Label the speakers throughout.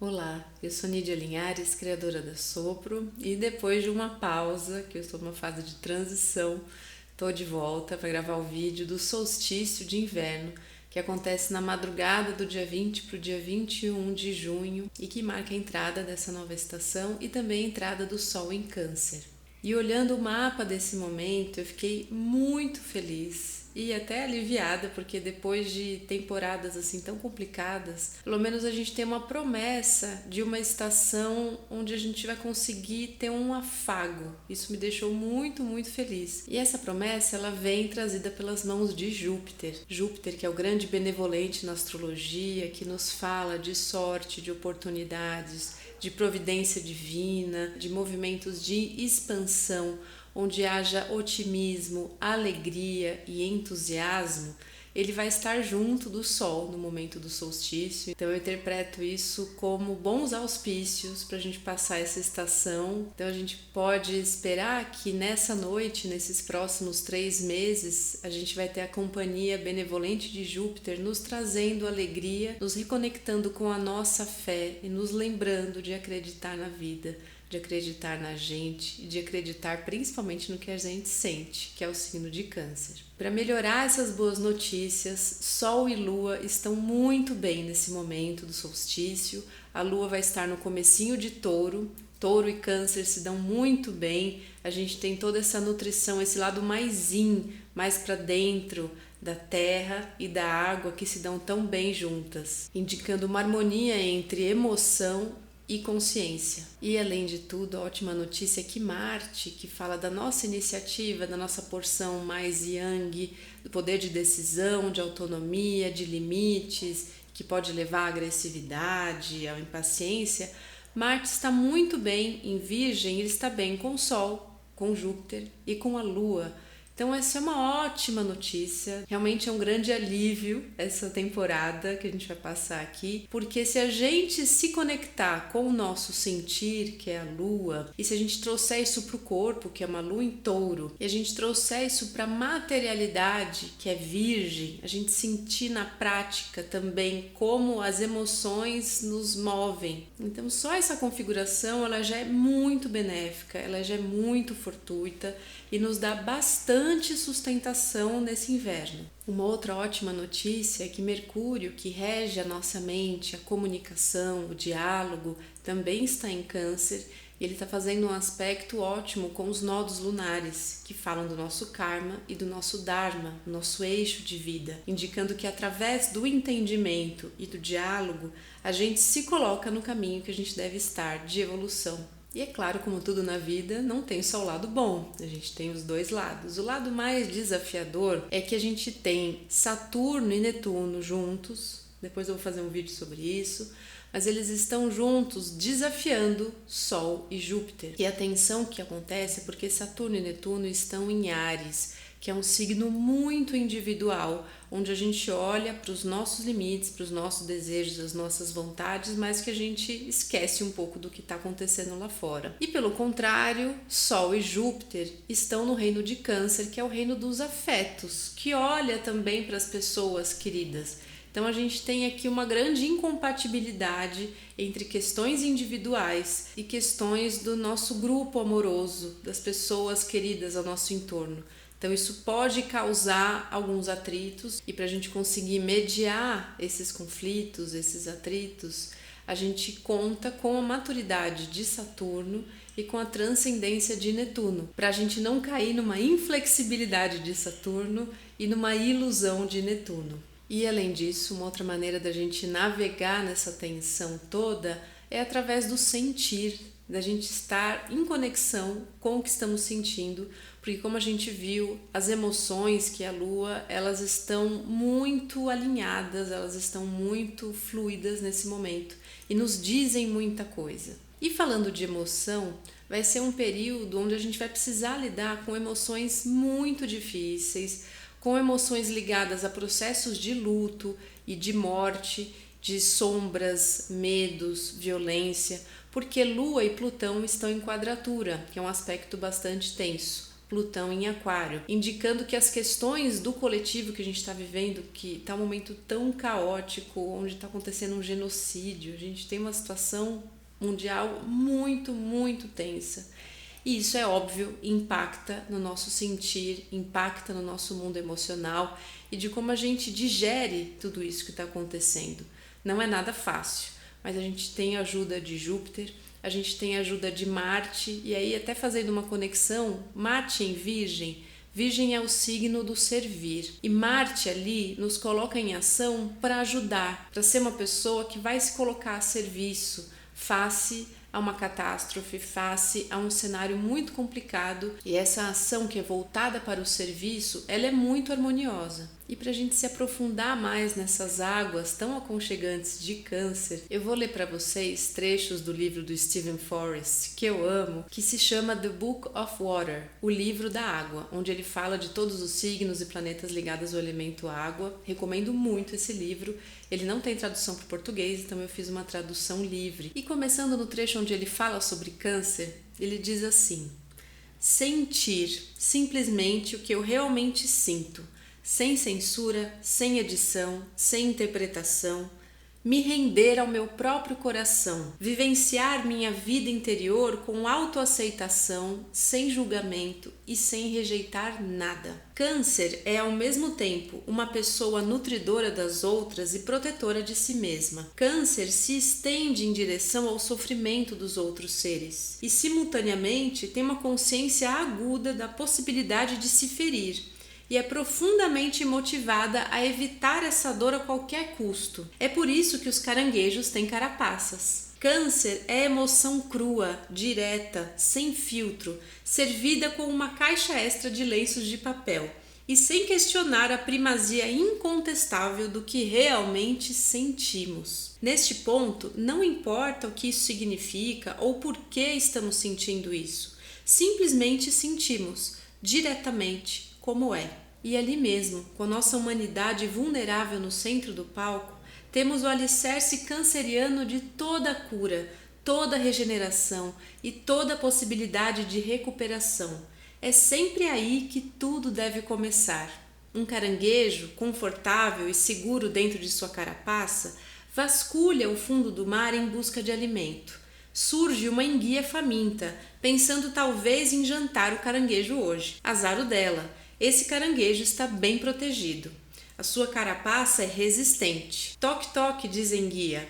Speaker 1: Olá, eu sou Nídia Linhares, criadora da Sopro, e depois de uma pausa, que eu estou numa fase de transição, estou de volta para gravar o vídeo do solstício de inverno, que acontece na madrugada do dia 20 para o dia 21 de junho e que marca a entrada dessa nova estação e também a entrada do Sol em Câncer. E olhando o mapa desse momento, eu fiquei muito feliz e até aliviada, porque depois de temporadas assim tão complicadas, pelo menos a gente tem uma promessa de uma estação onde a gente vai conseguir ter um afago. Isso me deixou muito, muito feliz. E essa promessa, ela vem trazida pelas mãos de Júpiter. Júpiter, que é o grande benevolente na astrologia, que nos fala de sorte, de oportunidades, de providência divina, de movimentos de expansão, onde haja otimismo, alegria e entusiasmo. Ele vai estar junto do Sol no momento do solstício. Então eu interpreto isso como bons auspícios para a gente passar essa estação. Então a gente pode esperar que nessa noite, nesses próximos 3 meses, a gente vai ter a companhia benevolente de Júpiter nos trazendo alegria, nos reconectando com a nossa fé e nos lembrando de acreditar na vida, de acreditar na gente e de acreditar principalmente no que a gente sente, que é o signo de Câncer. Para melhorar essas boas notícias, Sol e Lua estão muito bem nesse momento do solstício. A Lua vai estar no comecinho de Touro. Touro e Câncer se dão muito bem. A gente tem toda essa nutrição, esse lado mais yin, mais para dentro da terra e da água que se dão tão bem juntas, indicando uma harmonia entre emoção e consciência. E além de tudo, a ótima notícia é que Marte, que fala da nossa iniciativa, da nossa porção mais yang, do poder de decisão, de autonomia, de limites, que pode levar à agressividade, à impaciência, Marte está muito bem em Virgem, ele está bem com o Sol, com Júpiter e com a Lua. Então essa é uma ótima notícia, realmente é um grande alívio essa temporada que a gente vai passar aqui, porque se a gente se conectar com o nosso sentir, que é a Lua, e se a gente trouxer isso para o corpo, que é uma Lua em Touro, e a gente trouxer isso para a materialidade, que é Virgem, a gente sentir na prática também como as emoções nos movem. Então só essa configuração ela já é muito benéfica, ela já é muito fortuita e nos dá bastante sustentação nesse inverno. Uma outra ótima notícia é que Mercúrio, que rege a nossa mente, a comunicação, o diálogo, também está em Câncer e ele está fazendo um aspecto ótimo com os nodos lunares, que falam do nosso karma e do nosso dharma, nosso eixo de vida, indicando que através do entendimento e do diálogo, a gente se coloca no caminho que a gente deve estar de evolução. E é claro, como tudo na vida, não tem só o lado bom, a gente tem os dois lados. O lado mais desafiador é que a gente tem Saturno e Netuno juntos, depois eu vou fazer um vídeo sobre isso, mas eles estão juntos desafiando Sol e Júpiter. E a tensão que acontece é porque Saturno e Netuno estão em Áries, que é um signo muito individual, onde a gente olha para os nossos limites, para os nossos desejos, as nossas vontades, mas que a gente esquece um pouco do que está acontecendo lá fora. E pelo contrário, Sol e Júpiter estão no reino de Câncer, que é o reino dos afetos, que olha também para as pessoas queridas. Então a gente tem aqui uma grande incompatibilidade entre questões individuais e questões do nosso grupo amoroso, das pessoas queridas ao nosso entorno. Então isso pode causar alguns atritos e para a gente conseguir mediar esses conflitos, esses atritos, a gente conta com a maturidade de Saturno e com a transcendência de Netuno, para a gente não cair numa inflexibilidade de Saturno e numa ilusão de Netuno. E além disso, uma outra maneira da gente navegar nessa tensão toda é através do sentir, da gente estar em conexão com o que estamos sentindo, porque como a gente viu, as emoções que é a Lua, elas estão muito alinhadas, elas estão muito fluidas nesse momento e nos dizem muita coisa. E falando de emoção, vai ser um período onde a gente vai precisar lidar com emoções muito difíceis, com emoções ligadas a processos de luto e de morte, de sombras, medos, violência, porque Lua e Plutão estão em quadratura, que é um aspecto bastante tenso. Plutão em Aquário, indicando que as questões do coletivo que a gente está vivendo, que está um momento tão caótico, onde está acontecendo um genocídio, a gente tem uma situação mundial muito, muito tensa. E isso é óbvio, impacta no nosso sentir, impacta no nosso mundo emocional e de como a gente digere tudo isso que está acontecendo. Não é nada fácil, mas a gente tem a ajuda de Júpiter, a gente tem a ajuda de Marte, e aí até fazendo uma conexão, Marte em Virgem, Virgem é o signo do servir, e Marte ali nos coloca em ação para ajudar, para ser uma pessoa que vai se colocar a serviço, face a uma catástrofe, face a um cenário muito complicado, e essa ação que é voltada para o serviço, ela é muito harmoniosa. E para a gente se aprofundar mais nessas águas tão aconchegantes de Câncer, eu vou ler para vocês trechos do livro do Steven Forrest, que eu amo, que se chama The Book of Water, o livro da água, onde ele fala de todos os signos e planetas ligados ao elemento água. Recomendo muito esse livro. Ele não tem tradução para o português, então eu fiz uma tradução livre. E começando no trecho onde ele fala sobre Câncer, ele diz assim: sentir simplesmente o que eu realmente sinto, sem censura, sem edição, sem interpretação, me render ao meu próprio coração, vivenciar minha vida interior com autoaceitação, sem julgamento e sem rejeitar nada. Câncer é ao mesmo tempo uma pessoa nutridora das outras e protetora de si mesma. Câncer se estende em direção ao sofrimento dos outros seres e simultaneamente tem uma consciência aguda da possibilidade de se ferir. E é profundamente motivada a evitar essa dor a qualquer custo. É por isso que os caranguejos têm carapaças. Câncer é emoção crua, direta, sem filtro, servida com uma caixa extra de lenços de papel e sem questionar a primazia incontestável do que realmente sentimos. Neste ponto, não importa o que isso significa ou por que estamos sentindo isso. Simplesmente sentimos, diretamente, como é. E ali mesmo, com a nossa humanidade vulnerável no centro do palco, temos o alicerce canceriano de toda a cura, toda a regeneração e toda a possibilidade de recuperação. É sempre aí que tudo deve começar. Um caranguejo, confortável e seguro dentro de sua carapaça, vasculha o fundo do mar em busca de alimento. Surge uma enguia faminta, pensando talvez em jantar o caranguejo hoje. Azar o dela. Esse caranguejo está bem protegido. A sua carapaça é resistente. Toque, toque, diz a enguia.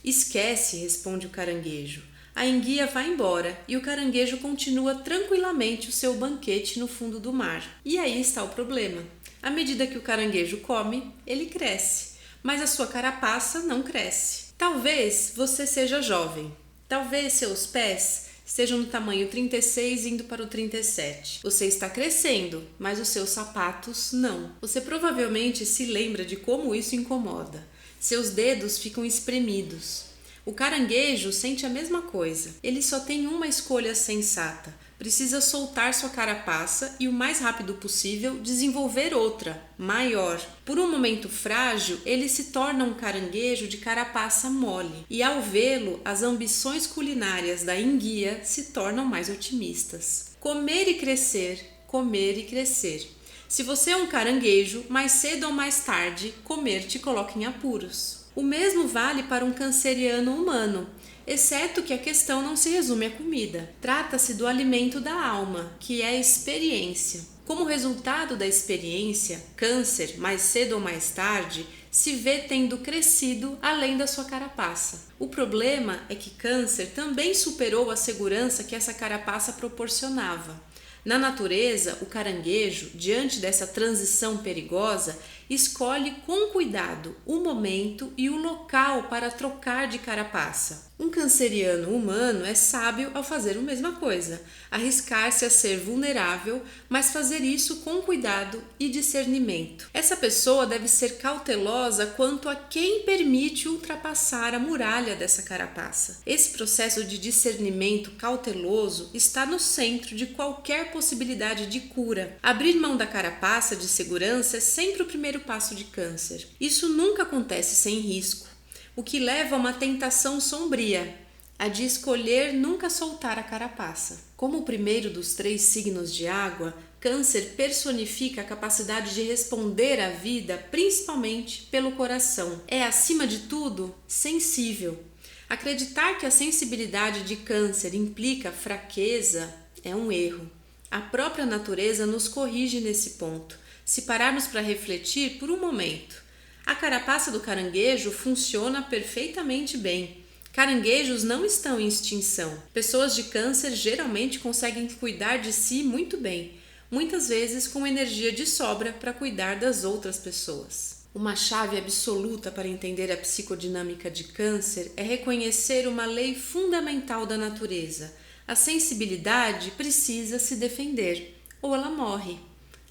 Speaker 1: Esquece, responde o caranguejo. A enguia vai embora e o caranguejo continua tranquilamente o seu banquete no fundo do mar. E aí está o problema. À medida que o caranguejo come, ele cresce, mas a sua carapaça não cresce. Talvez você seja jovem. Talvez seus pés estejam no tamanho 36 indo para o 37. Você está crescendo, mas os seus sapatos não. Você provavelmente se lembra de como isso incomoda. Seus dedos ficam espremidos. O caranguejo sente a mesma coisa. Ele só tem uma escolha sensata. Precisa soltar sua carapaça e o mais rápido possível desenvolver outra, maior. Por um momento frágil, ele se torna um caranguejo de carapaça mole. E ao vê-lo, as ambições culinárias da enguia se tornam mais otimistas. Comer e crescer, comer e crescer. Se você é um caranguejo, mais cedo ou mais tarde, comer te coloca em apuros. O mesmo vale para um canceriano humano, exceto que a questão não se resume à comida. Trata-se do alimento da alma, que é a experiência. Como resultado da experiência, Câncer, mais cedo ou mais tarde, se vê tendo crescido além da sua carapaça. O problema é que Câncer também superou a segurança que essa carapaça proporcionava. Na natureza, o caranguejo, diante dessa transição perigosa, escolhe com cuidado o momento e o local para trocar de carapaça. Um canceriano humano é sábio ao fazer a mesma coisa, arriscar-se a ser vulnerável, mas fazer isso com cuidado e discernimento. Essa pessoa deve ser cautelosa quanto a quem permite ultrapassar a muralha dessa carapaça. Esse processo de discernimento cauteloso está no centro de qualquer possibilidade de cura. Abrir mão da carapaça de segurança é sempre o primeiro passo de Câncer. Isso nunca acontece sem risco, o que leva a uma tentação sombria, a de escolher nunca soltar a carapaça. Como o primeiro dos 3 signos de água, Câncer personifica a capacidade de responder à vida principalmente pelo coração. É, acima de tudo, sensível. Acreditar que a sensibilidade de Câncer implica fraqueza é um erro. A própria natureza nos corrige nesse ponto, se pararmos para refletir por um momento. A carapaça do caranguejo funciona perfeitamente bem. Caranguejos não estão em extinção. Pessoas de Câncer geralmente conseguem cuidar de si muito bem, muitas vezes com energia de sobra para cuidar das outras pessoas. Uma chave absoluta para entender a psicodinâmica de Câncer é reconhecer uma lei fundamental da natureza. A sensibilidade precisa se defender, ou ela morre.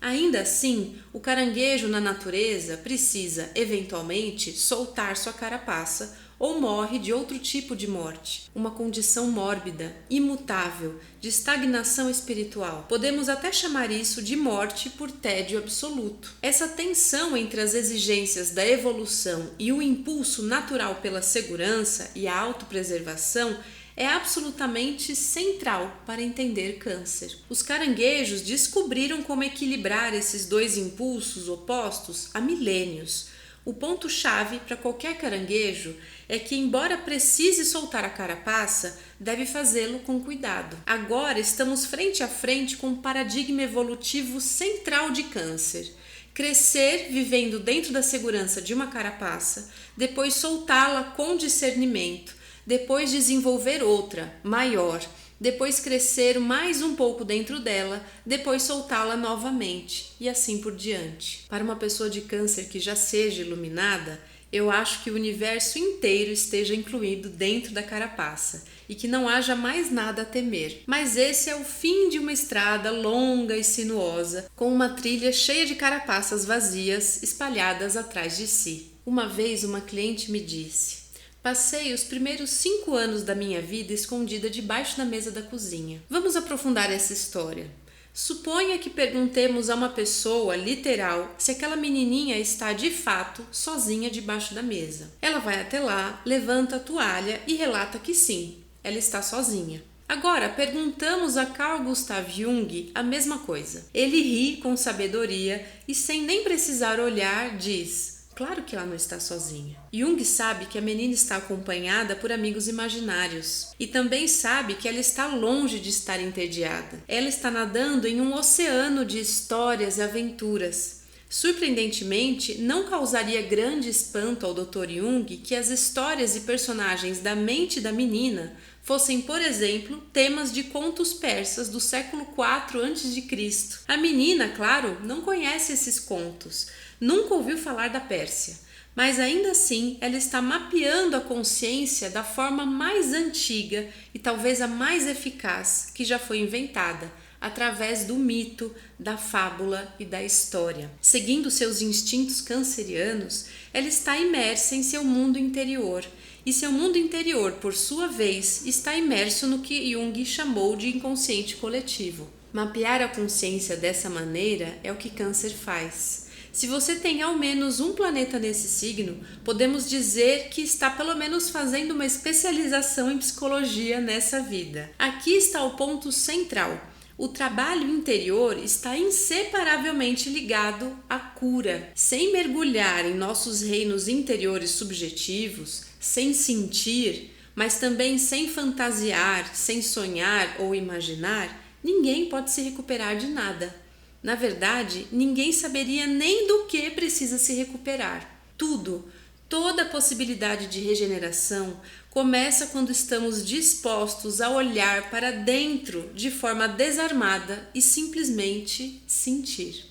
Speaker 1: Ainda assim, o caranguejo na natureza precisa, eventualmente, soltar sua carapaça ou morre de outro tipo de morte, uma condição mórbida, imutável, de estagnação espiritual. Podemos até chamar isso de morte por tédio absoluto. Essa tensão entre as exigências da evolução e o impulso natural pela segurança e a autopreservação é absolutamente central para entender Câncer. Os caranguejos descobriram como equilibrar esses 2 impulsos opostos há milênios. O ponto-chave para qualquer caranguejo é que, embora precise soltar a carapaça, deve fazê-lo com cuidado. Agora estamos frente a frente com um paradigma evolutivo central de Câncer. Crescer vivendo dentro da segurança de uma carapaça, depois soltá-la com discernimento, depois desenvolver outra, maior, depois crescer mais um pouco dentro dela, depois soltá-la novamente e assim por diante. Para uma pessoa de Câncer que já seja iluminada, eu acho que o universo inteiro esteja incluído dentro da carapaça e que não haja mais nada a temer. Mas esse é o fim de uma estrada longa e sinuosa, com uma trilha cheia de carapaças vazias espalhadas atrás de si. Uma vez uma cliente me disse: passei os primeiros 5 anos da minha vida escondida debaixo da mesa da cozinha. Vamos aprofundar essa história. Suponha que perguntemos a uma pessoa literal se aquela menininha está de fato sozinha debaixo da mesa. Ela vai até lá, levanta a toalha e relata que sim, ela está sozinha. Agora, perguntamos a Carl Gustav Jung a mesma coisa. Ele ri com sabedoria e, sem nem precisar olhar, diz: claro que ela não está sozinha. Jung sabe que a menina está acompanhada por amigos imaginários e também sabe que ela está longe de estar entediada. Ela está nadando em um oceano de histórias e aventuras. Surpreendentemente, não causaria grande espanto ao Dr. Jung que as histórias e personagens da mente da menina fossem, por exemplo, temas de contos persas do século IV a.C. A menina, claro, não conhece esses contos, nunca ouviu falar da Pérsia, mas ainda assim ela está mapeando a consciência da forma mais antiga e talvez a mais eficaz que já foi inventada, através do mito, da fábula e da história. Seguindo seus instintos cancerianos, ela está imersa em seu mundo interior, e seu mundo interior, por sua vez, está imerso no que Jung chamou de inconsciente coletivo. Mapear a consciência dessa maneira é o que Câncer faz. Se você tem ao menos um planeta nesse signo, podemos dizer que está pelo menos fazendo uma especialização em psicologia nessa vida. Aqui está o ponto central. O trabalho interior está inseparavelmente ligado à cura. Sem mergulhar em nossos reinos interiores subjetivos, sem sentir, mas também sem fantasiar, sem sonhar ou imaginar, ninguém pode se recuperar de nada. Na verdade, ninguém saberia nem do que precisa se recuperar. Tudo, toda a possibilidade de regeneração começa quando estamos dispostos a olhar para dentro de forma desarmada e simplesmente sentir.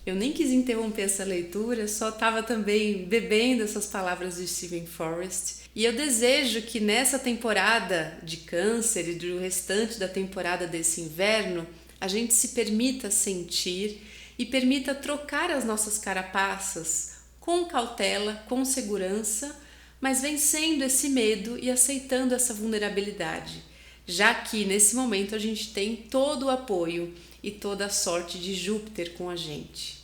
Speaker 1: Eu nem quis interromper essa leitura, só estava também bebendo essas palavras de Steven Forrest. E eu desejo que nessa temporada de Câncer e do restante da temporada desse inverno, a gente se permita sentir e permita trocar as nossas carapaças com cautela, com segurança, mas vencendo esse medo e aceitando essa vulnerabilidade, já que nesse momento a gente tem todo o apoio e toda a sorte de Júpiter com a gente.